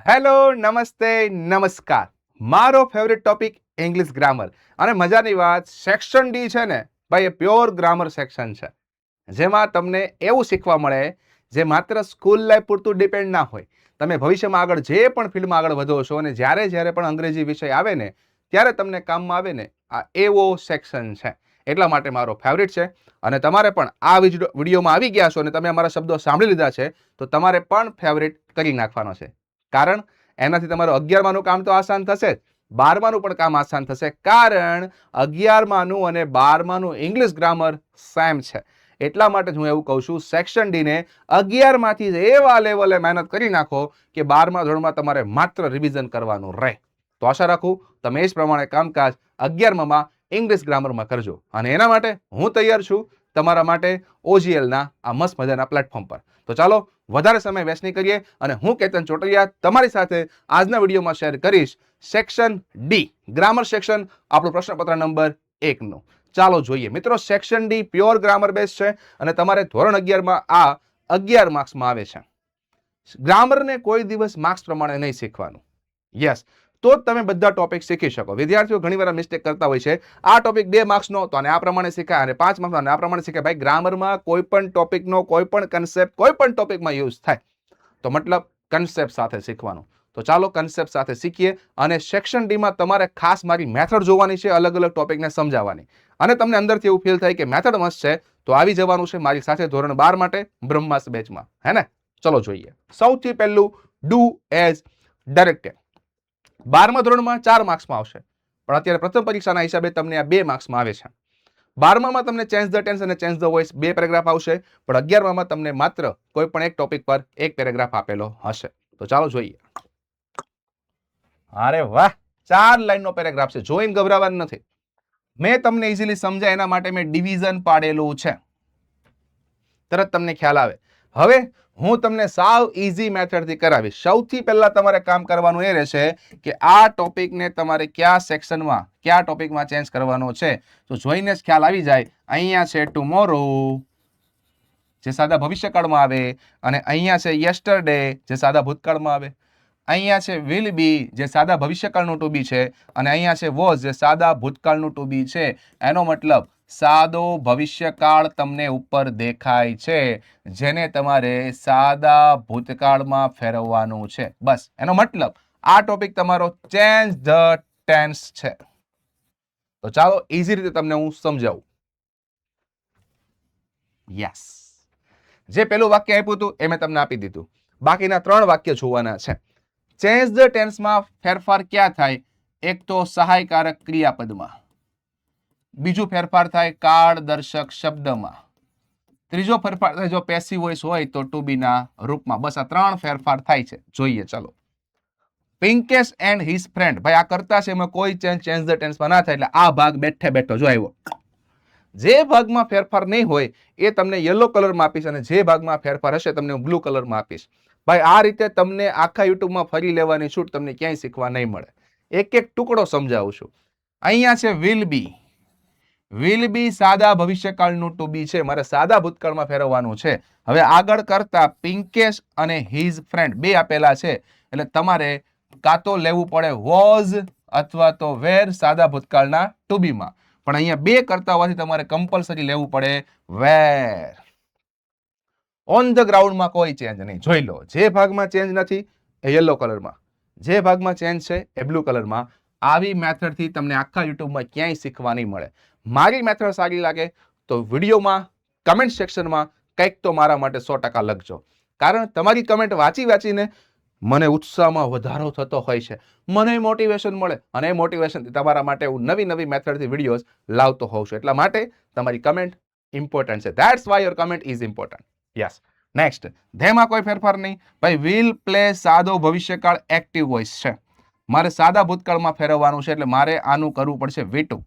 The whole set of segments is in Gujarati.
હેલો, નમસ્તે, નમસ્કાર. મારો ફેવરિટ ટોપિક ઇંગ્લિશ ગ્રામર. અને મજાની વાત, સેક્શન ડી છે ને ભાઈ, એ પ્યોર ગ્રામર સેક્શન છે, જેમાં તમને એવું શીખવા મળે જે માત્ર સ્કૂલ લાઈફ પૂરતું ડિપેન્ડ ના હોય. તમે ભવિષ્યમાં આગળ જે પણ ફિલ્ડમાં આગળ વધો છો અને જ્યારે પણ અંગ્રેજી વિષય આવે ને ત્યારે તમને કામમાં આવે ને, આ એવો સેક્શન છે. એટલા માટે મારો ફેવરિટ છે. અને તમારે પણ આ વિડીયોમાં આવી ગયા છો અને તમે અમારા શબ્દો સાંભળી લીધા છે, તો તમારે પણ ફેવરિટ કરી નાખવાનો છે. કારણ એનાથી તમારું 11માનું કામ તો આસાન થશે જ, 12માનું પણ કામ આસાન થશે. કારણ 11માનું અને 12માનું ઇંગ્લિશ ગ્રામર સેમ છે. એટલા માટે હું એવું કહું છું, સેક્શન ડી ને 11માંથી જ એવા લેવલે મહેનત કરી નાખો કે 12મા ધોરણમાં તમારે માત્ર રિવિઝન કરવાનું રહે. તો આશા રાખું તમે એ જ પ્રમાણે કામકાજ 11મામાં ઇંગ્લિશ ગ્રામરમાં કરજો. અને એના માટે હું તૈયાર છું તમારા માટે ઓજીએલના આ મસ્ત મજાના પ્લેટફોર્મ પર. તો ચાલો વધારે સમય વેસ્ટ નહીં કરીએ અને હું કેતન ચોટલિયા તમારી સાથે આજના વિડીયોમાં શેર કરીશ સેક્શન ડી ગ્રામર સેક્શન, આપણું પ્રશ્નપત્ર નંબર 1 નું. ચાલો જોઈએ મિત્રો, section D pure grammar base છે અને તમારે ધોરણ 11માં આ 11 માર્ક્સમાં આવે છે. ગ્રામરને કોઈ દિવસ માર્ક્સ પ્રમાણે નહીં શીખવાનું. યસ, તો જ તમે બધા ટોપિક શીખી શકો. વિદ્યાર્થીઓ ઘણીવાર મિસ્ટેક કરતા હોય છે, આ ટોપિક 2 માર્ક્સનો તો આને આ પ્રમાણે શીખાય અને 5 માર્ક્સનો આને આ પ્રમાણે શીખાય. ભાઈ, ગ્રામરમાં કોઈ પણ ટોપિકનો કોઈ પણ કન્સેપ્ટ કોઈ પણ ટોપિકમાં યુઝ થાય, તો મતલબ કન્સેપ્ટ સાથે શીખવાનું. તો ચાલો કન્સેપ્ટ સાથે શીખીએ. અને સેક્શન ડી માં તમારે ખાસ મારી મેથડ જોવાની છે, અલગ અલગ ટોપિકને સમજાવવાની. અને તમને અંદરથી એવું ફીલ થાય કે મેથડ મસ્ત છે, તો આવી જવાનું છે મારી સાથે ધોરણ 12 માટે બ્રહ્માસ્ત્ર બેચમાં, હે ને? ચલો જોઈએ. સૌથી પહેલું, ડુ એઝ ડાયરેક્ટેડ. 12મા ધોરણમાં 4 માર્ક્સમાં આવશે, પણ અત્યારે પ્રથમ પરીક્ષાના હિસાબે તમને આ 2 માર્ક્સમાં આવે છે. 12મામાં તમને ચેન્જ ધ ટેન્સ અને ચેન્જ ધ વોઇસ 2 પેરેગ્રાફ આવશે, પણ 11મામાં તમને માત્ર કોઈ પણ એક ટોપિક પર 1 પેરેગ્રાફ આપેલો હશે. તો ચાલો જોઈએ. અરે વાહ, 4 લાઈનનો પેરેગ્રાફ છે, જોઈને ગભરાવાનું નથી. મેં તમને ઇઝીલી સમજાય એના માટે મેં ડિવિઝન પાડેલું છે, તરત તમને ખ્યાલ આવે. હવે હું તમને સાવ ઈઝી મેથડથી કરાવીશ. સૌથી પહેલા તમારે કામ કરવાનું એ રહેશે કે આ ટોપિકને તમારે કયા સેક્શનમાં કયા ટોપિકમાં ચેન્જ કરવાનો છે. તો જોઈને જ ખ્યાલ આવી જાય. અહીંયા છે ટુમોરો, જે સાદા ભવિષ્યકાળમાં આવે, અને અહીંયા છે યસ્ટરડે, જે સાદા ભૂતકાળમાં આવે. અહીંયા છે વિલ બી, જે સાદા ભવિષ્યકાળનું ટુ બી છે, અને અહીંયા છે વોઝ, જે સાદા ભૂતકાળનું ટુ બી છે. એનો મતલબ સાદો ભવિષ્યકાળ તમને ઉપર દેખાય છે, જેને તમારે સાદા ભૂતકાળમાં ફેરવવાનું છે. બસ એનો મતલબ આ ટોપિક તમારો ચેન્જ ધ ટેન્સ છે. તો ચાલો ઈઝી રીતે તમને હું સમજાવું. યસ, જે પેલું વાક્ય આપ્યું હતું એ મેં તમને આપી દીધું. બાકીના 3 વાક્ય જોવાના છે. ચેન્જ ધ ટેન્સમાં ફેરફાર ક્યાં થાય? એક તો સહાયકારક ક્રિયાપદમાં, બીજું ફેરફાર થાય કાળદર્શક શબ્દમાં, ત્રીજો ફેરફાર થાય જો પેસિવ વોઇસ હોય તો ટુ બી ના રૂપમાં. બસ આ 3 ફેરફાર થાય છે. જોઈએ ચલો. પિંકેશ એન્ડ હિઝ ફ્રેન્ડ, ભાઈ આ કરતા છે એમાં કોઈ ચેન્જ ધ ટેન્સમાં ના થાય, એટલે આ ભાગ બેઠે બેઠો જો આવ્યો. જે ભાગમાં ફેરફાર નહીં હોય એ તમને યલો કલરમાં આપીશ, અને જે ભાગમાં ફેરફાર હશે તમને બ્લુ કલરમાં આપીશ. ભાઈ આ રીતે તમને આખા યુટ્યુબમાં ફરી લેવાની છૂટ તમને ક્યાંય શીખવા નહીં મળે. એક એક ટુકડો સમજાવું છું. અહીંયા છે વિલ બી. વિલ બી સાદા ભવિષ્યકાળનું ટુ બી છે, મારે સાદા ભૂતકાળમાં ફેરવવાનું છે. હવે આગળ કરતા પિંકેશ અને હિઝ ફ્રેન્ડ 2 આપેલા છે, એટલે તમારે કાં તો લેવું પડે વોઝ અથવા તો વેર સાદા ભૂતકાળના ટુ બીમાં. પણ અહીંયા 2 કરતા હોવાથી તમારે કમ્પલસરી લેવું પડે વેર. ઓન ધ ગ્રાઉન્ડમાં કોઈ ચેન્જ નહીં. જોઈ લો, જે ભાગમાં ચેન્જ નથી એ યલો કલરમાં, જે ભાગમાં ચેન્જ છે એ બ્લુ કલરમાં. આવી મેથડથી તમને આખા યુટ્યુબમાં ક્યાંય શીખવા નહીં મળે. મારી મેથડ સારી લાગે તો વિડીયોમાં કમેન્ટ સેક્શનમાં કંઈક તો મારા માટે 100% લખજો. કારણ તમારી કમેન્ટ વાંચીને મને ઉત્સાહમાં વધારો થતો હોય છે, મને મોટિવેશન મળે, અને એ મોટિવેશનથી તમારા માટે હું નવી મેથડથી વિડીયોઝ લાવતો હોઉં છું. એટલા માટે તમારી કમેન્ટ ઇમ્પોર્ટન્ટ છે. That's why your comment is important. Yes. Next, ધેમાં કોઈ ફેરફાર નહીં. ભાઈ વિલ પ્લે સાદો ભવિષ્યકાળ એક્ટિવ વોઇસ છે, મારે સાદા ભૂતકાળમાં ફેરવવાનું છે, એટલે મારે આનું કરવું પડશે V2.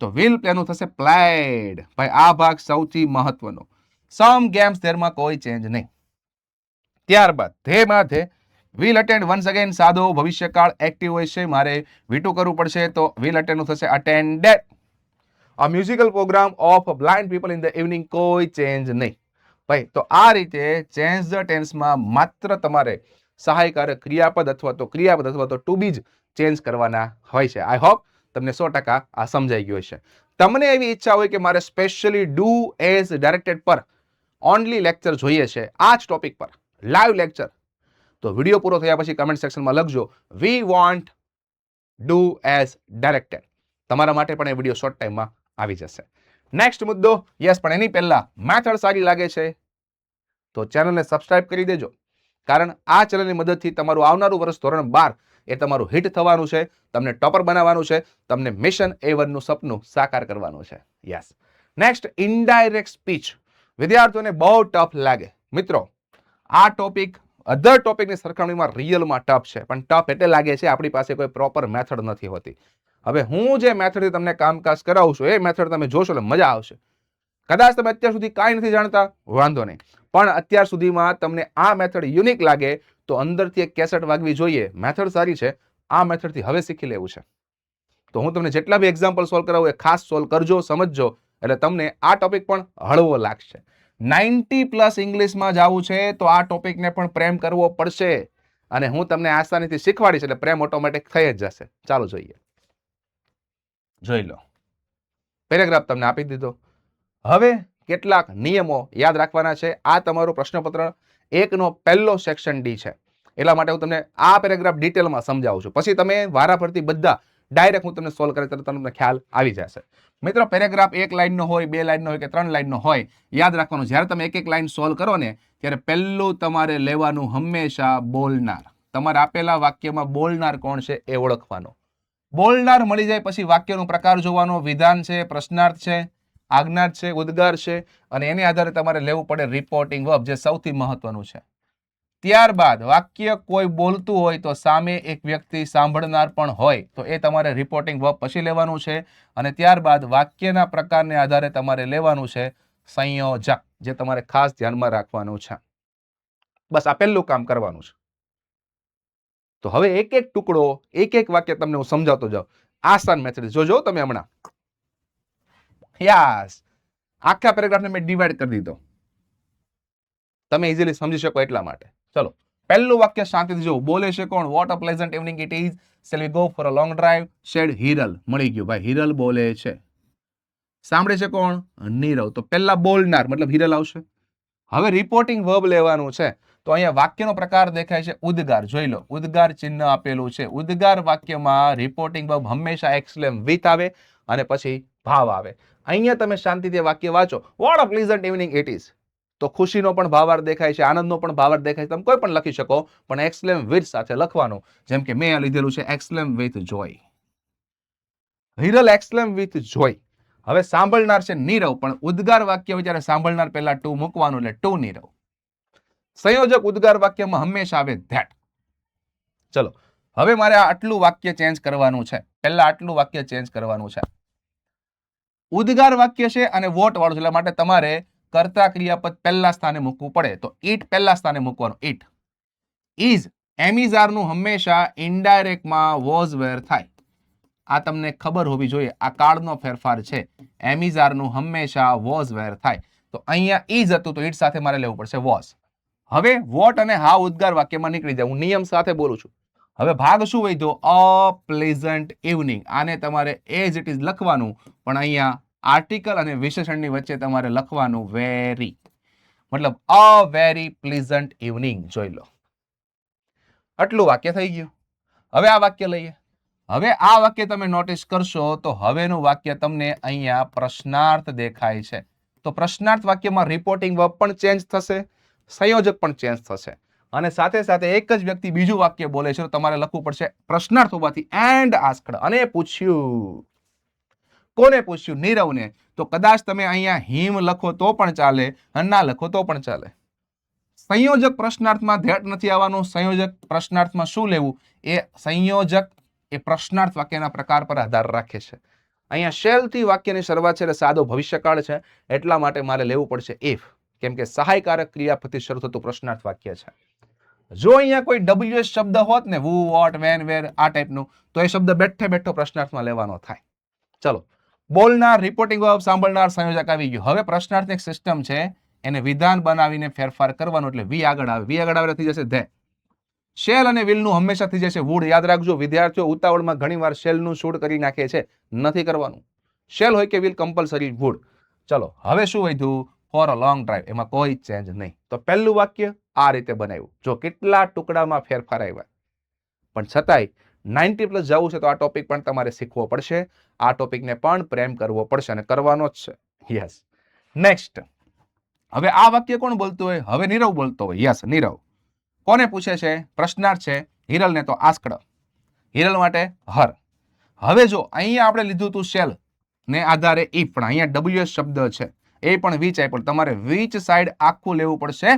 તો વિલ પ્લેનું થશે પ્લેડ. ભાઈ આ ભાગ સૌથી મહત્વનો. સમ ગેમ્સ ધેરમાં કોઈ ચેન્જ નહીં. ત્યારબાદ ધેમાં they will attend once again સાદો ભવિષ્યકાળ એક્ટિવ હોય છે, મારે V2 કરવું પડશે, તો વિલ અટેન્ડ થશે attended. A musical programme of blind people in the evening કોઈ ચેન્જ નહીં. ભાઈ તો આ રીતે ચેન્જ ધ ટેન્સમાં માત્ર તમારે સહાયકારક ક્રિયાપદ અથવા તો ક્રિયાપદ અથવા તો ટુ બી જ ચેન્જ કરવાના હોય છે. આઈ હોપ તમને 100% આ સમજાઈ ગયું હશે. તમને એવી ઈચ્છા હોય કે મારે સ્પેશિયલી ડુ એઝ ડાયરેક્ટેડ પર ઓનલી લેક્ચર જોઈએ છે, આ જ ટોપિક પર લાઈવ લેક્ચર, તો વિડીયો પૂરો થયા પછી કમેન્ટ સેક્શનમાં લખજો we want do as directed. તમારા માટે પણ એ વિડીયો શોર્ટ ટાઈમમાં આવી જશે. નેક્સ્ટ મુદ્દો, યસ, પણ એની પહેલા મેથડ સારી લાગે છે તો ચેનલને સબસ્ક્રાઇબ કરી દેજો, કારણ આ ચેનલની મદદથી તમારું આવનારું વર્ષ ધોરણ 12 એ તમારું હિટ થવાનું છે, તમને ટોપર બનાવવાનું છે, તમને મિશન A1 નું સપનું સાકાર કરવાનું છે. યસ. Next, indirect speech. વિદ્યાર્થીઓને બહુ ટફ લાગે. મિત્રો, આ ટોપિક અધર ટોપિકની સરખામણીમાં રિયલમાં ટફ છે, પણ ટફ એટલે લાગે છે આપણી પાસે કોઈ પ્રોપર મેથડ નથી હોતી. હવે હું જે મેથડથી તમને કામકાજ કરાવું છું એ મેથડ તમે જોશો એટલે મજા આવશે. કદાચ તમે અત્યાર સુધી કાંઈ નથી જાણતા, વાંધો નહીં, પણ અત્યાર સુધીમાં તમને આ મેથડ યુનિક લાગે તો અંદરથી એક કેસેટ વાગવી જોઈએ, મેથડ સારી છે, આ મેથડથી હવે શીખી લેવું છે. તો હું તમને જેટલા બી એક્ઝામ્પલ સોલ્વ કરાવું એ ખાસ સોલ્વ કરજો, સમજજો, એટલે તમને આ ટોપિક પણ હળવો લાગશે. 90+ ઇંગ્લિશમાં જવું છે તો આ ટોપિકને પણ પ્રેમ કરવો પડશે, અને હું તમને આસાનીથી શીખવાડીશ એટલે પ્રેમ ઓટોમેટિક થઈ જ જશે. ચાલો જોઈએ. જોઈ લો, પેરેગ્રાફ તમને આપી દીધો. હવે કેટલાક નિયમો યાદ રાખવાના છે. આ તમારું પ્રશ્નપત્ર 1 નો પહેલો સેક્શન ડી છે, એટલા માટે હું તમને આ પેરેગ્રાફ ડિટેલમાં સમજાવું છું. પછી તમે વારાફરતી બધા ડાયરેક્ટ હું તમને સોલ્વ કરે ત્યારે તમને ખ્યાલ આવી જશે. મિત્રો, પેરેગ્રાફ 1 લાઈનનો હોય, 2 લાઈનનો હોય કે 3 લાઈનનો હોય, યાદ રાખવાનું જ્યારે તમે એક એક લાઈન સોલ્વ કરો ને ત્યારે પહેલું તમારે લેવાનું હંમેશા બોલનાર. તમારે આપેલા વાક્યમાં બોલનાર કોણ છે એ ઓળખવાનો. બોલનાર મળી જાય પછી વાક્યનો પ્રકાર જોવાનો, વિધાન છે, પ્રશ્નાર્થ છે, આજ્ઞાર્થ છે, ઉદ્ગાર છે, અને એની આધારે તમારે લેવું પડે રિપોર્ટિંગ વર્બ, જે સૌથી મહત્વનું છે. ત્યારબાદ વાક્ય કોઈ બોલતું હોય તો સામે એક વ્યક્તિ સાંભળનાર પણ હોય તો એ તમારે રિપોર્ટિંગ વર્બ પછી લેવાનું છે. અને ત્યારબાદ વાક્યના પ્રકારને આધારે તમારે લેવાનું છે સંયોજક, જે તમારે ખાસ ધ્યાનમાં રાખવાનું છે. બસ આ પહેલું કામ કરવાનું છે. તો હવે એક એક ટુકડો, એક એક વાક્ય તમને હું સમજાવતો જાઉં. આસાન મેથડ જોજો તમે હમણાં. યસ, આખા પેરેગ્રાફને મેં ડિવાઈડ કરી દીધો, તમે ઇઝીલી સમજી શકો એટલા માટે. ચલો, પહેલું વાક્ય શાંતિથી જોવું. બોલે છે કોણ? What a pleasant evening it is. Shall we go for a long drive. Said Hiral. મળી ગયું ભાઈ, હિરલ બોલે છે. સાંભળે છે કોણ? નીરવ. તો પહેલા બોલનાર મતલબ હિરલ આવશે. હવે રિપોર્ટિંગ વર્બ લેવાનું છે, તો અહીંયા વાક્યનો પ્રકાર દેખાય છે ઉદ્ગાર. જોઈ લો, ઉદ્ગાર ચિહ્ન આપેલું છે. ઉદ્ગાર વાક્યમાં રિપોર્ટિંગ વર્બ હંમેશા એક્સક્લેમ વિથ આવે અને પછી ભાવ આવે. અહીંયા તમે શાંતિથી વાક્ય વાંચો, what a pleasant evening it is, તો ખુશીનો પણ ભાવાર્થ દેખાય છે, આનંદનો પણ ભાવાર્થ દેખાય છે. તમે કોઈ પણ લખી શકો, પણ એક્સક્લેમ વિથ સાથે લખવાનું. જેમ કે મેં લીધેલું છે exclaim with joy. Hiral exclaim with joy. હવે સાંભળનાર છે નીરવ, પણ ઉદ્ગાર વાક્ય જ્યારે સાંભળનાર પહેલા ટુ મૂકવાનું એટલે ટુ નીરવ. સંયોજક ઉદ્ગાર વાક્યમાં હંમેશા આવે ધેટ. ચલો, હવે મારે આટલું વાક્ય ચેન્જ કરવાનું છે. પહેલા આટલું વાક્ય ચેન્જ કરવાનું છે. ઉદ્ગાર વાક્ય છે અને વોટ વાળું છે, એટલા માટે તમારે કર્તા ક્રિયાપદ પહેલા સ્થાને મૂકવું પડે. તો ઈટ પહેલા સ્થાને મૂકવાનું, ઈટ. ઇઝ, એમિઝાર નું હંમેશા ઇનડાયરેક્ટમાં વોઝ વેર થાય. આ તમને ખબર હોવી જોઈએ, આ કાળનો ફેરફાર છે. એમિઝાર નું હંમેશા વોઝ વેર થાય. તો અહીંયા ઇઝ હતું તો ઈટ સાથે મારે લેવું પડશે વોઝ. હવે વોટ અને હાઉ ઉદ્ગાર વાક્યમાં નીકળી જાય. હું નિયમ સાથે બોલું છું. હવે ભાગ શું વધ્યો? અ પ્લેઝન્ટ ઇવનિંગ. આને તમારે એઝ ઇટ ઇઝ લખવાનું, પણ અહીંયા આર્ટિકલ અને વિશેષણની વચ્ચે તમારે લખવાનું વેરી, મતલબ અ વેરી પ્લીઝન્ટ ઇવનિંગ. જોઈ લો, આટલું વાક્ય થઈ ગયું. હવે આ વાક્ય લઈએ. હવે આ વાક્ય તમે નોટિસ કરશો તો હવેનું વાક્ય તમને અહીંયા પ્રશ્નાર્થ દેખાય છે. તો પ્રશ્નાર્થ વાક્યમાં રિપોર્ટિંગ વર્બ પણ ચેન્જ થશે, સંયોજક પણ ચેન્જ થશે, અને સાથે સાથે એક જ વ્યક્તિ બીજું વાક્ય બોલે છે તો તમારે લખવું પડશે પ્રશ્નાર્થ હોવાથી એન્ડ આસ્કડ. અને પૂછ્યું, કોને પૂછ્યું? નીરવને. તો કદાચ તમે અહીંયા હિમ લખો તો પણ ચાલે, ના લખો તો પણ ચાલે. સંયોજક પ્રશ્નાર્થમાં ધેટ નથી આવવાનું. સંયોજક પ્રશ્નાર્થમાં શું લેવું? એ સંયોજક એ પ્રશ્નાર્થ વાક્યના પ્રકાર પર આધાર રાખે છે. અહીંયા શેલ થી વાક્યની શરૂઆત છે એટલે સાદો ભવિષ્યકાળ છે, એટલા માટે મારે લેવું પડશે ઇફ, કેમ કે સહાયકારક ક્રિયાપદથી શરૂ થતું પ્રશ્નાર્થ વાક્ય છે. જો અહીંયા કોઈ WS શબ્દ હોત ને, વુ, વોટ, વેન, વેર, આ ટાઈપનું, તો એ શબ્દ બેઠે બેઠો પ્રશ્નાર્થમાં લેવાનો થાય. ચલો, બોલનાર, રિપોર્ટિંગ વર્બ, સાંભળનાર, સંયોજક આવી ગયું. હવે પ્રશ્નાર્થની એક સિસ્ટમ છે, એને વિધાન બનાવીને ફેરફાર કરવાનું, એટલે વી આગળ આવે. વી આગળ આવે થઈ જશે ધે. શેલ અને વિલનું હંમેશા થઈ જશે વુડ. યાદ રાખજો વિદ્યાર્થીઓ ઉતાવળમાં ઘણીવાર શેલનું શૂટ કરી નાખે છે, નથી કરવાનું. શેલ હોય કે વિલ કમ્પલસરી વુડ. ચલો હવે શું વધ્યું? Four a long drive. એમાં કોઈ ચેન્જ નહીં. તો પહેલું વાક્ય આ રીતે બનાવ્યું. જો કેટલા ટુકડામાં ફેરફાર આવ્યા, પણ છતાંય 90+ જવું છે તો આ ટોપિક પણ તમારે શીખવો પડશે. આ ટોપિકને પણ પ્રેમ કરવો પડશે અને કરવાનો જ છે. યસ. નેક્સ્ટ. હવે આ વાક્ય કોણ બોલતું હોય? હવે નીરવ બોલતો હોય. યસ, નીરવ. કોને પૂછે છે? પ્રશ્નાર્થ છે. હિરલને તો આસ્કડ. હિરલ માટે હર. હવે જો અહીંયા આપણે લીધું હતું શેલ ને આધારે ઈફ, પણ અહીંયા WS શબ્દ છે એ પણ વીચ આપ્યો. તમારે વીચ સાઈડ આખું લેવું પડશે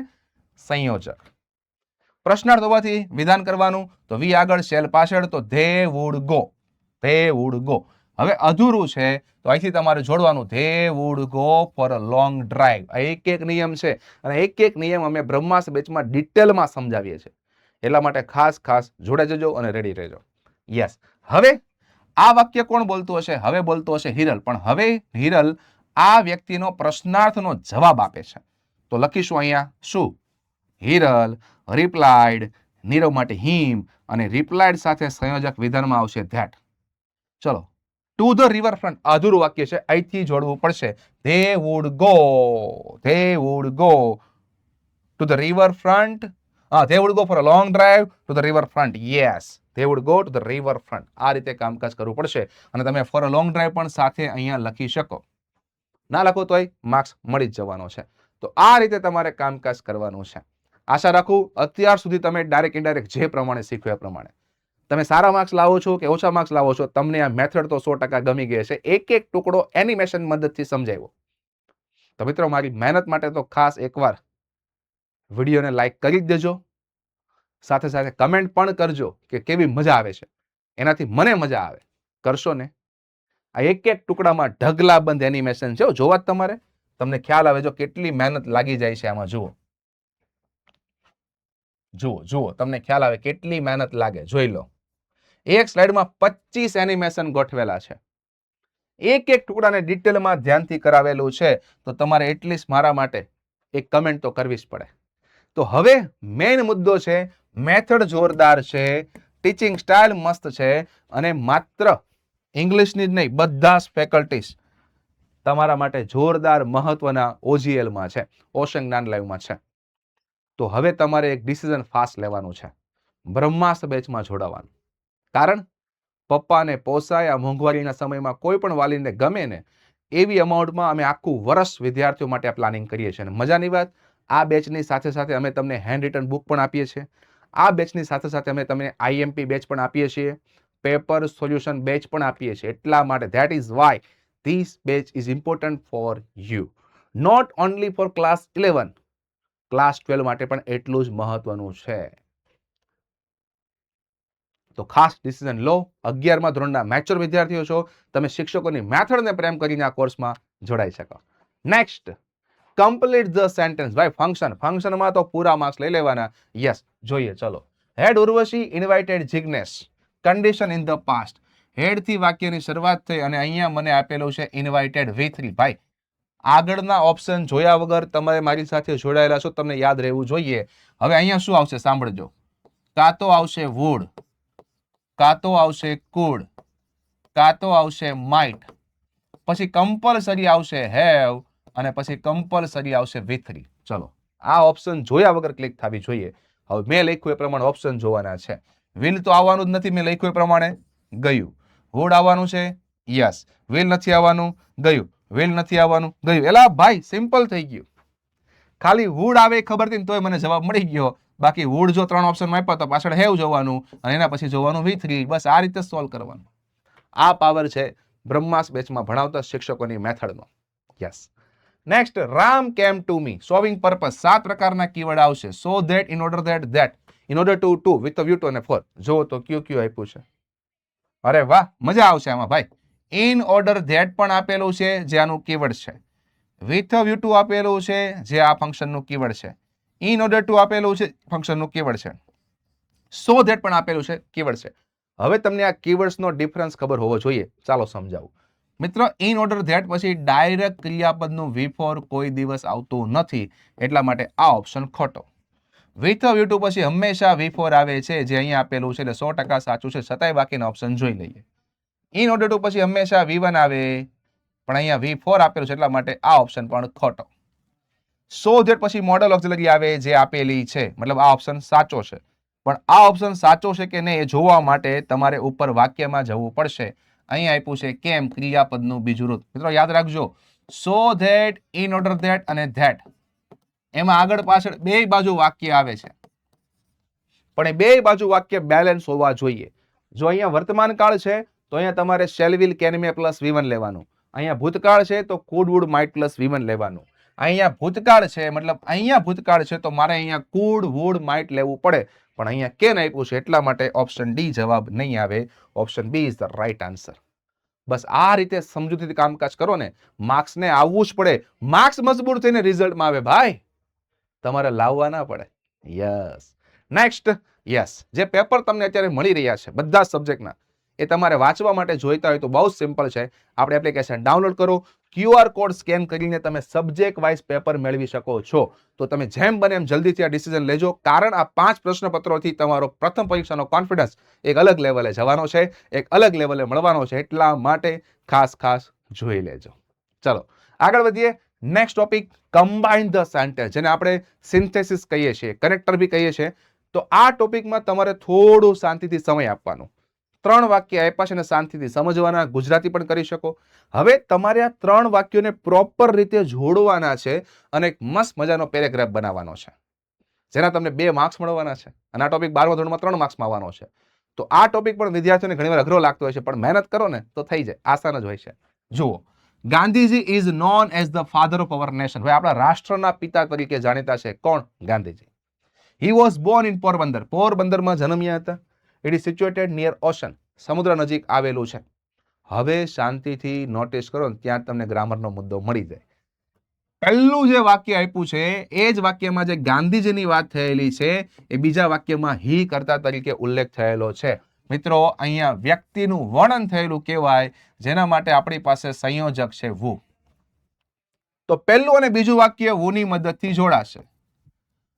સંયોજક. પ્રશ્નાર્થ હોવાથી વિધાન કરવાનું. તો વી આગળ, શેલ પાછળ, તો they would go. They would go. હવે અધૂરું છે તો અહીંથી તમારે જોડવાનું. They would go for a long drive. આ એક એક નિયમ છે અને એક એક નિયમ અમે બ્રહ્માસ્ત્ર બેચમાં ડિટેલમાં સમજાવીએ છીએ. એટલા માટે ખાસ ખાસ જોડે જજો અને રેડી રહેજો. યસ. હવે આ વાક્ય કોણ બોલતું હશે? હવે બોલતો હશે હિરલ. પણ હવે હિરલ આ વ્યક્તિનો પ્રશ્નાર્થનો જવાબ આપે છે. તો લખીશું અહીંયા શું? હિરલ રિપ્લાઇડ. નીરવ માટે હિમ અને રિપ્લાઇડ સાથે સંયોજક વિધાનમાં આવશે ધેટ. ચલો. ટુ ધ રિવરફ્રન્ટ અધૂરું વાક્ય છે, અહીંથી જોડવું પડશે. They would go. They would go to the riverfront. They would go for a long drive to the riverfront. Yes, they would go to the riverfront. આ રીતે કામકાજ કરવું પડશે અને તમે ફોર અ લોંગ ડ્રાઈવ પણ સાથે અહીંયા લખી શકો. ના લખો તોય માર્ક્સ મળી જ જવાનો છે. તો આ રીતે તમારે કામકાજ કરવાનું છે. આશા રાખું અત્યાર સુધી તમે ડાયરેક્ટ ઇનડાયરેક્ટ જે પ્રમાણે શીખ્યું એ પ્રમાણે તમે સારા માર્ક્સ લાવો છો કે ઓછા માર્ક્સ લાવો છો, તમને આ મેથડ તો 100% ગમી ગઈ છે. એક એક ટુકડો એનિમેશન મદદથી સમજાવ્યો. તો મિત્રો મારી મહેનત માટે તો ખાસ એકવાર વિડીયોને લાઈક કરી જ દેજો. સાથે સાથે કમેન્ટ પણ કરજો કે કેવી મજા આવે છે. એનાથી મને મજા આવે. કરશો ને? આ એક એક ટુકડામાં ઢગલાબંધ એનિમેશન છે. જોવા જ તમારે તમને ખ્યાલ આવે જો કેટલી મહેનત લાગી જાય છે આમાં. જુઓ જુઓ જુઓ, તમને ખ્યાલ આવે કેટલી મહેનત લાગે. જોઈ લો, એક સ્લાઇડમાં 25 એનિમેશન ગોઠવેલા છે. એક એક ટુકડાને ડિટેલમાં ધ્યાનથી કરાવેલું છે. તો તમારે એટલીસ્ટ મારા માટે એક કમેન્ટ તો કરવી જ પડે. તો હવે મેઇન મુદ્દો છે, મેથડ જોરદાર છે, ટીચિંગ સ્ટાઇલ મસ્ત છે અને માત્ર ઇંગ્લિશની જ નહીં બધા જ ફેકલ્ટીઝ તમારા માટે જોરદાર મહત્વના OGL-માં છે, ઓશન જ્ઞાન લાઈવમાં છે. તો હવે તમારે એક ડિસિઝન ફાસ્ટ લેવાનું છે, બ્રહ્માસ્ત્ર બેચમાં જોડાવાનું. કારણ પપ્પાને પોસાય. આ મોંઘવારીના સમયમાં કોઈ પણ વાલીને ગમે ને એવી અમાઉન્ટમાં અમે આખું વર્ષ વિદ્યાર્થીઓ માટે પ્લાનિંગ કરીએ છીએ. અને મજાની વાત, આ બેચની સાથે સાથે અમે તમને હેન્ડ રિટન બુક પણ આપીએ છીએ. આ બેચની સાથે સાથે અમે તમને IMP બેચ પણ આપીએ છીએ, પેપર સોલ્યુશન બેચ પણ આપીએ છીએ. એટલા માટે that is why this batch is important for you, not only for class 11, class 12 માટે પણ એટલું જ મહત્વનું છે. તો ખાસ ડિસિઝન લો. 11મા ધોરણના મેચ્યોર વિદ્યાર્થીઓ છો, તમે શિક્ષકોની મેથડને પ્રેમ કરીને આ કોર્સમાં જોડાઈ શકો. Next, complete the sentence. ભાઈ ફંક્શનમાં તો પૂરા માર્ક્સ લઈ લેવાના. યસ, જોઈએ ચલો. Had Urvashi invited Jignesh. Condition in the past. Had થી વાક્યની શરૂઆત થઈ અને અહીંયા મને આપેલું છે ઇન્વાઇટેડ V3. ભાઈ આગળના ઓપ્શન જોયા વગર તમે મારી સાથે જોડાયેલા છો, તમને યાદ રહેવું જોઈએ. હવે અહીંયા શું આવશે સાંભળજો. કાં તો આવશે વુડ, કાં તો આવશે કુડ, કાં તો આવશે માઇટ, પછી કમ્પલસરી આવશે હેવ અને પછી કમ્પલસરી આવશે V3. ચલો, આ ઓપ્શન જોયા વગર ક્લિક થવી જોઈએ. હવે મેં લખ્યું એ પ્રમાણે ઓપ્શન જોવાના છે. વિલ તો આવવાનું જ નથી, મેં લખ્યું એ પ્રમાણે ગયું. વુડ આવવાનું છે, યસ. વિલ નથી આવવાનું, ગયું. વિલ નથી આવવાનું, ગયું. એલા ભાઈ સિમ્પલ થઈ ગયું. ખાલી વુડ આવે ખબર હતી ને તોય મને જવાબ મળી ગયો. બાકી વુડ જો 3 ઓપ્શનમાં આપ્યા તો પાછળ હેવ જોવાનું અને એના પછી જોવાનું V3. બસ આ રીતે સોલ્વ કરવાનું. આ પાવર છે બ્રહ્માસ્ત્ર બેચમાં ભણાવતા શિક્ષકોની મેથડનો. Yes. Next, Ram came to me. Solving purpose. 7 પ્રકારના કીવર્ડ આવશે. So that, in order that, that, in order to, with view to અને ફોર. જો તો કયું આપ્યું છે. અરે વાહ, મજા આવશે આમાં ભાઈ. ઇન ઓર્ડર ધેટ પણ આપેલું છે જે આનું કીવર્ડ છે. વિથ વ્યૂ ટુ આપેલું છે જે આ ફંક્શનનું કીવર્ડ છે. ઇન ઓર્ડર ટુ આપેલું છે ફંક્શનનું કીવર્ડ છે. સો ધેટ પણ આપેલું છે, કીવર્ડ છે. હવે તમને આ કીવર્ડ્સનો ડિફરન્સ ખબર હોવો જોઈએ. ચાલો સમજાવું. મિત્રો, ઇન ઓર્ડર ધેટ પછી ડાયરેક્ટ ક્રિયાપદનું V4 કોઈ દિવસ આવતું નથી, એટલા માટે આ ઓપ્શન ખોટો. વિથ V2 પછી હંમેશા V4 આવે છે, જે અહીંયા આપેલું છે, એટલે 100% સાચું છે. છતાંય બાકીના ઓપ્શન જોઈ લઈએ. ઇન ઓર્ડર ટુ પછી હંમેશા V1 આવે, પણ અહીંયા V4 આપેલું છે, એટલા માટે આ ઓપ્શન પણ ખોટો. સો ધેટ પછી મોડલ ઓક્સિલરી આવે, જે આપેલી છે, મતલબ આ ઓપ્શન સાચો છે. પણ આ ઓપ્શન સાચો છે કે નહીં એ જોવા માટે તમારે ઉપર વાક્યમાં જવું પડશે. અહીં આપ્યું છે કેમ ક્રિયાપદનું બીજું રૂપ. મિત્રો યાદ રાખજો, so that, in order that અને ધેટ, એમાં આગળ પાછળ બે બાજુ વાક્ય આવે છે, પણ એ બે બાજુ વાક્ય બેલેન્સ હોવા જોઈએ. જો અહીંયા વર્તમાન કાળ છે તો અહીંયા તમારે shall will can may plus V1 લેવાનું. અહીંયા ભૂતકાળ છે તો food wood might plus V1 લેવાનું. અહીંયા ભૂતકાળ છે, મતલબ અહીંયા ભૂતકાળ છે તો મારે અહીંયા કુડ વુડ માઇટ લેવું પડે, પણ અહીંયા કેન આપ્યું છે, એટલા માટે ઓપ્શન ડી જવાબ નહીં આવે. Option B is the right answer. બસ આ રીતે સમજૂતીથી કામકાજ કરો ને, માર્ક્સને આવવું જ પડે. માર્ક્સ મજબૂત થઈને રિઝલ્ટમાં આવે ભાઈ, તમારે લાવવા ના પડે. યસ. નેક્સ્ટ, યસ, જે પેપર તમને અત્યારે મળી રહ્યા છે બધા સબ્જેક્ટના, એ તમારે વાંચવા માટે જોઈતા હોય તો બહુ સિમ્પલ છે. આપણે એપ્લિકેશન ડાઉનલોડ કરો, QR કોડ સ્કેન કરીને તમે સબ્જેક્ટ વાઇઝ પેપર મેળવી શકો છો. તો તમે જેમ બને એમ જલ્દીથી આ ડિસિઝન લેજો, કારણ આ 5 પ્રશ્નપત્રોથી તમારો પ્રથમ પરીક્ષાનો કોન્ફિડન્સ એક અલગ લેવલે જવાનો છે, એક અલગ લેવલે મળવાનો છે, એટલા માટે ખાસ જોઈ લેજો. ચલો આગળ વધીએ. Next topic, combine the sentence, જેને આપણે સિન્થેસિસ કહીએ છીએ, કનેક્ટર બી કહીએ છીએ. તો આ ટોપિકમાં તમારે થોડું શાંતિથી સમય આપવાનો. 3 વાક્ય આપ્યા છે અને શાંતિથી સમજવાના, ગુજરાતી પણ કરી શકો. હવે તમારે આ 3 વાક્યોને પ્રોપર રીતે જોડવાના છે અને એક મસ્ત મજાનો પેરેગ્રાફ બનાવવાનો છે, જેના તમને 2 માર્ક્સ મળવાના છે. અને આ ટોપિક 12મા ધોરણમાં 3 માર્ક્સમાં આવવાનો છે. તો આ ટોપિક પણ વિદ્યાર્થીઓને ઘણીવાર અઘરો લાગતો હોય છે, પણ મહેનત કરો ને તો થઈ જાય, આસાન જ હોય છે. જુઓ, Gandhiji is known as the father of our nation. ભાઈ આપણા રાષ્ટ્રના પિતા તરીકે જાણીતા છે. કોણ? Gandhiji. He was Born in Porbandar. પોરબંદરમાં જન્મ્યા હતા. It is situated near ocean. સમુદ્ર નજીક આવેલું છે. હવે શાંતિથી નોટિસ કરો ને, ત્યાં તમને ગ્રામરનો મુદ્દો મળી જાય. પહેલું જે વાક્ય આપ્યું છે એ જ વાક્યમાં જે ગાંધીજીની વાત થયેલી છે એ બીજા વાક્યમાં હી કર્તા તરીકે ઉલ્લેખ થયેલો છે. મિત્રો અહીંયા વ્યક્તિનું વર્ણન થયેલું કહેવાય, જેના માટે આપણી પાસે સંયોજક છે વુ. તો પહેલું અને બીજું વાક્ય વુની મદદથી જોડાશે,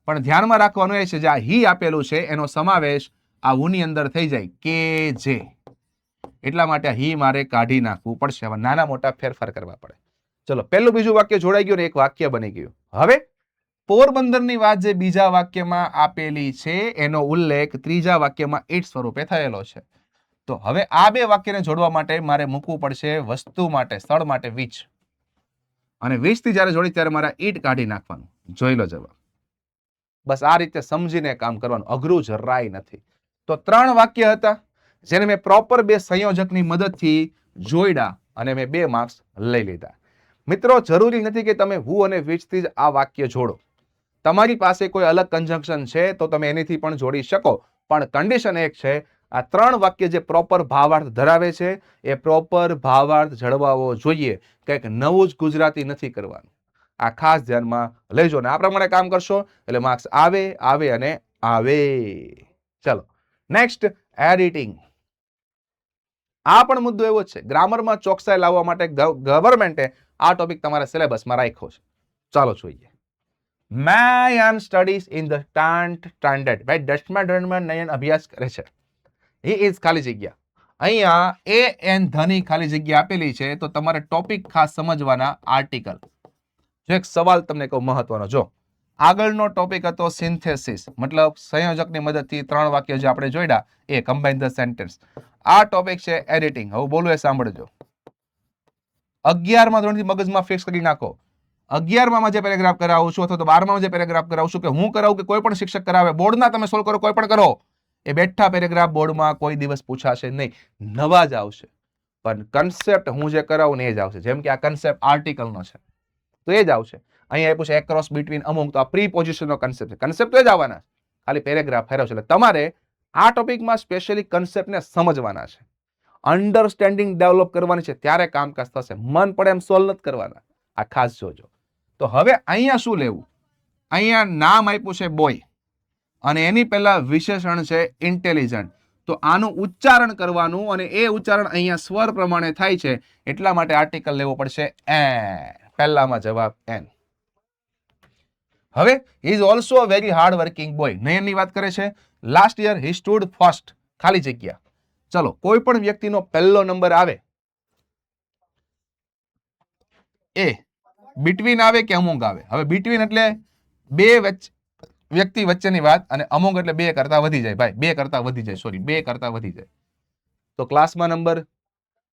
પણ ધ્યાનમાં રાખવાનું એ છે જે આ હી આપેલું છે એનો સમાવેશ આ વુની અંદર થઈ જાય કે જે, એટલા માટે હી મારે કાઢી નાખવું પડશે. હવે નાના મોટા ફેરફાર કરવા પડે. ચલો, પહેલું બીજું વાક્ય જોડાઈ ગયું ને એક વાક્ય બની ગયું. હવે પોરબંદરની વાત જે બીજા વાક્યમાં આપેલી છે એનો ઉલ્લેખ ત્રીજા વાક્યમાં ઈટ સ્વરૂપે થયેલો છે. તો હવે આ બે વાક્યને જોડવા માટે મારે મૂકવું પડશે વસ્તુ માટે, સ્થળ માટે વિચ, અને વિચ થી જયારે જોડી ત્યારે મારે ઈટ કાઢી નાખવાનું. જોઈ લો જવાબ. બસ આ રીતે સમજીને કામ કરવાનું, અઘરું જરાય નથી. તો 3 વાક્ય હતા જેને મેં પ્રોપર 2 સંયોજકની મદદથી જોડ્યા અને મેં 2 માર્ક્સ લઈ લીધા. મિત્રો જરૂરી નથી કે તમે હુ અને વિચ થી જ આ વાક્ય જોડો. તમારી પાસે કોઈ અલગ કન્જંક્શન છે તો તમે એનીથી પણ જોડી શકો, પણ કન્ડિશન એક છે, આ 3 વાક્ય જે પ્રોપર ભાવાર્થ ધરાવે છે એ પ્રોપર ભાવાર્થ જળવાવો જોઈએ. કંઈક નવું જ ગુજરાતી નથી કરવાનું. આ ખાસ ધ્યાનમાં લેજો ને આ પ્રમાણે કામ કરશો એટલે માર્ક્સ આવે આવે અને આવે. ચલો નેક્સ્ટ, એડિટિંગ. આ પણ મુદ્દો એવો જ છે, ગ્રામરમાં ચોકસાઈ લાવવા માટે ગવર્મેન્ટે આ ટોપિક તમારા સિલેબસમાં રાખ્યો છે. ચાલો જોઈએ. નયન સ્ટડીઝ ઇન ધ સ્ટાન્ડર્ડ. ભાઈ 10મા ધોરણમાં નયન અભ્યાસ કરે છે. હી ઇઝ ખાલી જગ્યા. અહીંયા એ એન ધની ખાલી જગ્યા આપેલી છે, તો તમારે ટોપિક ખાસ સમજવાના. આર્ટિકલ. જો એક સવાલ તમને કહું મહત્વનો, જો આગળનો ટોપિક હતો સિન્થેસિસ, મતલબ સંયોજકની મદદથી 3 વાક્ય જે આપણે જોડ્યા એ કમ્બાઇન ધ સેન્ટેન્સ. આ ટોપિક છે એડિટિંગ. હવે બોલું એ સાંભળજો. 11મા ધોરણથી મગજમાં ફિક્સ કરી નાખો. 11મા જે પેરેગ્રાફ કરાવું છું અથવા તો 12મા જે પેરેગ્રાફ કરાવું છું, કે હું કરાવું કે કોઈ પણ શિક્ષક કરાવે, બોર્ડના તમે સોલ્વ કરો, કોઈ પણ કરો, એ બેઠા પેરેગ્રાફ બોર્ડમાં કોઈ દિવસ પૂછાશે નહીં. નવા જ આવશે, પણ કન્સેપ્ટ હું જે કરાવું ને એ જ આવશે. જેમ કે આ કન્સેપ્ટ આર્ટિકલનો છે તો એ જ આવશે. અહીંયા આપ્યું છે એક્રોસ બિટવીન અમુક, તો આ પ્રીપોઝિશનનો કન્સેપ્ટ છે. કન્સેપ્ટ તો જ આવવાના, ખાલી પેરેગ્રાફ ફેરવશે. એટલે તમારે આ ટોપિકમાં સ્પેશિયલી કન્સેપ્ટને સમજવાના છે, અન્ડરસ્ટેન્ડિંગ ડેવલપ કરવાની છે, ત્યારે કામકાજ થશે. મન પડે એમ સોલ્વ નથી કરવાના. આ ખાસ જોજો. તો હવે અહીંયા શું લેવું? અહીંયા નામ આપ્યું છે બોય અને એની પહેલા વિશેષણ છે ઇન્ટેલિજન્ટ. તો આનું ઉચ્ચારણ કરવાનું અને એ ઉચ્ચારણ અહીંયા સ્વર પ્રમાણે થાય છે, એટલા માટે આર્ટિકલ લેવો પડશે એ. પહેલામાં જવાબ એન. હવે he is also a very hard working boy. નયનની વાત કરે છે. Last year he stood first. ખાલી જગ્યા. ચલો, કોઈ પણ વ્યક્તિનો પહેલો નંબર આવે, એ બિટવીન આવે કે અમોંગ આવે? હવે બિટવીન એટલે બે વ્યક્તિ વચ્ચેની વાત, અને અમોંગ એટલે બે કરતા વધી જાય. ભાઈ, બે કરતા વધી જાય, સોરી, બે કરતા વધી જાય. તો ક્લાસમાં નંબર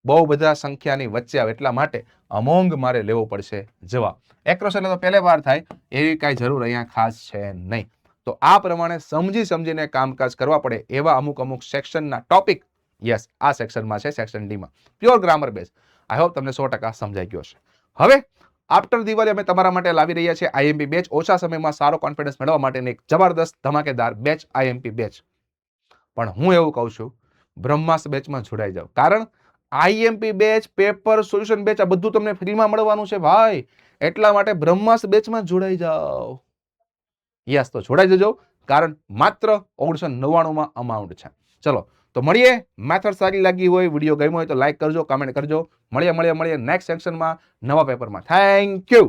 બહુ બધા સંખ્યાની વચ્ચે આવે, એટલા માટે અમોંગ મારે લેવો પડશે જવાબ. એક્રોસ એટલે તો પહેલે વાર થાય, એવી કાંઈ જરૂર અહીંયા ખાસ છે નહીં. તો આ પ્રમાણે સમજી સમજીને કામકાજ કરવા પડે એવા અમુક અમુક સેક્શનના ટોપિક, યસ, આ સેક્શનમાં છે, સેક્શન ડીમાં. Pure grammar base. I hope તમને 100% સમજાઈ ગયો હશે. હવે આફ્ટર દિવાળી અમે તમારા માટે લાવી રહ્યા છીએ આઈએમપી બેચ. ઓછા સમયમાં સારો કોન્ફિડન્સ મેળવવા માટેની એક જબરદસ્ત ધમાકેદાર બેચ, આઈએમપી બેચ. પણ હું એવું કહું છું, બ્રહ્માસ્ત્ર બેચમાં જોડાઈ જાઓ. કારણ IMP batch, paper, solution batch, આ બધું તમને ફ્રીમાં મળવાનું છે ભાઈ. એટલા માટે બ્રહ્માસ્ત્ર બેચમાં જોડાઈ જાઓ. યસ, તો જોડાઈ જજો. કારણ માત્ર 1999 અમાઉન્ટ છે. ચલો, તો મળીએ. મેથડ સારી લાગી હોય, વિડીયો ગમ્યો હોય તો લાઈક કરજો, કમેન્ટ કરજો. મળીએ નેક્સ્ટ સેક્શનમાં, નવા પેપરમાં. Thank you.